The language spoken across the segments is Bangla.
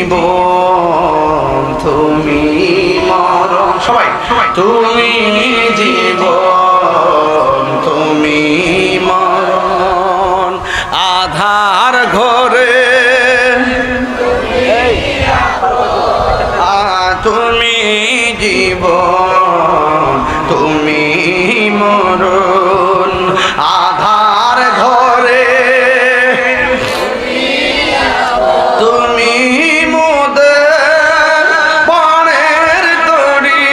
জীবন তুমি মরণ সবাই তুমি জীবন তুমি মরণ আধার ঘরে তুমি জীবন তুমি মরণ আধার ঘরে তুমি মোদের প্রাণের তরি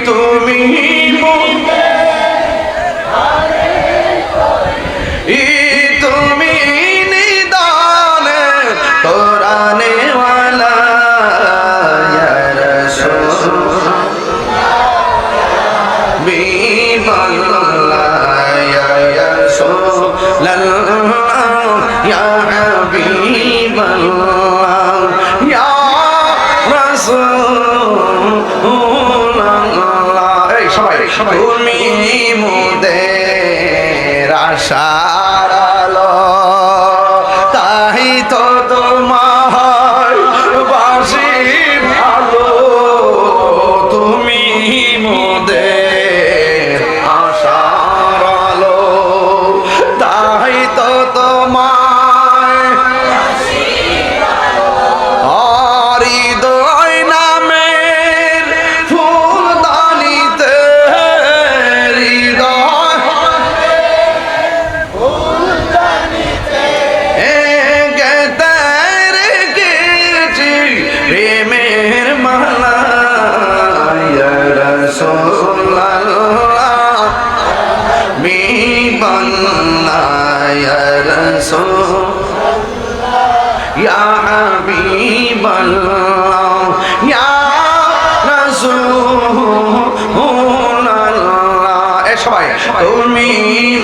তুমি তুমি নিদানে কোরআনে ওয়ালা ইয়া রাসূল বিল্লাহ ইয়া রাসূলুল্লাহ ইয়া হাবিবাল্লাহ ইয়া রাসূলুল্লাহ এই সবাই তুমি মোদের আশার আলো তাই তো তোমার বাসি ভালো তুমি মোদের আশার আলো তাই তো তোমার হৃদয় নামের ফুলদানিতে প্রেমের মালা ইয়া রাসূলুল্লাহ বিল্লাহ ইয়া রাসূলুল্লাহ ইয়া হাবিবাল্লাহ ইয়া রাসূলুল্লাহ এ সবাই তুমি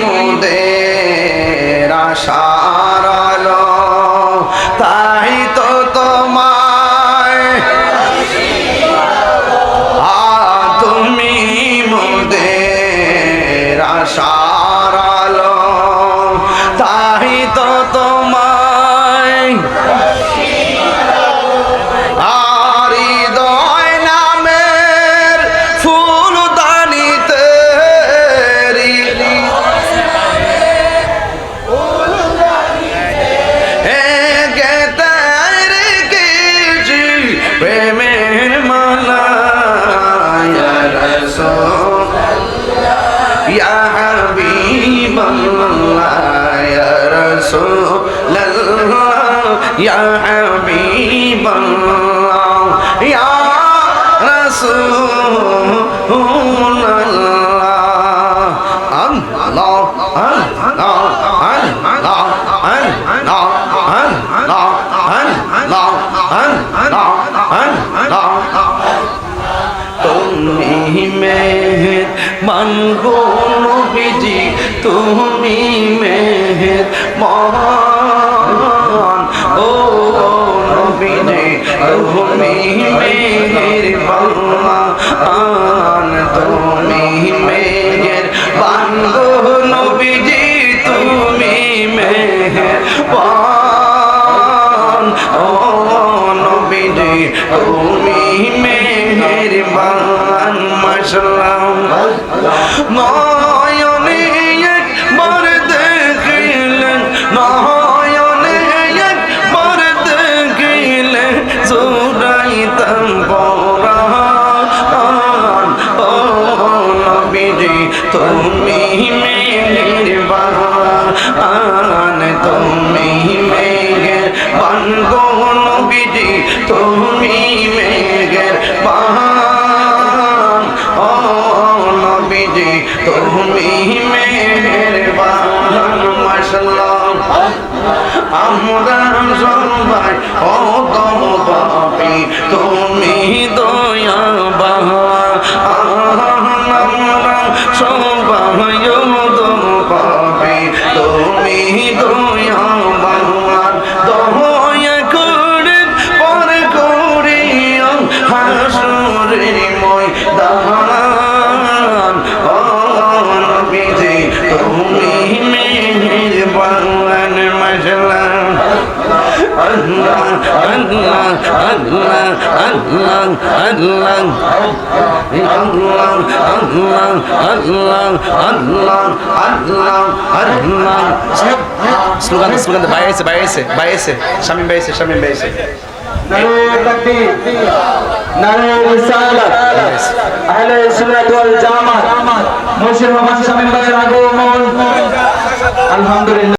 মোদের আশার আলো তাই তো তোমায় তুমি মোদের আশার আলো তাই তো তোমায় হৃদয় নামের ফুলদানিতে প্রেমের মালা ইয়া রাসূলুল্লাহ ইয়া হাবিবাল্লাহ ইয়া রাসূলুল্লাহ ইয়া হাবিবাল্লাহ ইয়া রাসূলুল্লাহ আল্লাহ আল্লাহ আল্লাহ আল্লাহ আল্লাহ আল্লাহ তুমি মেহের মানগো নবীজি তুমি মেহের মহান ও নবীজি তুমি মেহের মহান তুমি মেহের মানগো নবীজি তুমি মেহের ও নবীজি তুমি মেহেরবান মাশাআল্লাহ নয়নে একবার দেখিলেন নয়নে একবার দেখিলেন জুড়াইতাম পরাণ ও নবীজি তুমি মেহেরবান তুমি মেহেরবান গো নবীজি তুমি মেহেরবান ও নবীজি তুমি মেহেরবান মাশাআল্লাহ আমরা সবাই ও পাপী তুমি দয়াবান আমরা সবাই ও পাপী তুমি দয়াবান দয়া করে পর করিও হাসরের ময়দান ও নবীজি তুমি মেহেরবান মাশাআল্লাহ স্লোগান বাইরেছে শামীম বাইরেছে নারে তাকবীর নারে রিসালাত আহলে সুন্নাত ওয়াল জামাত মুর্শিদ মোহাম্মদ শামীম ভাইয়ের আগমন আলহামদুলিল্লাহ।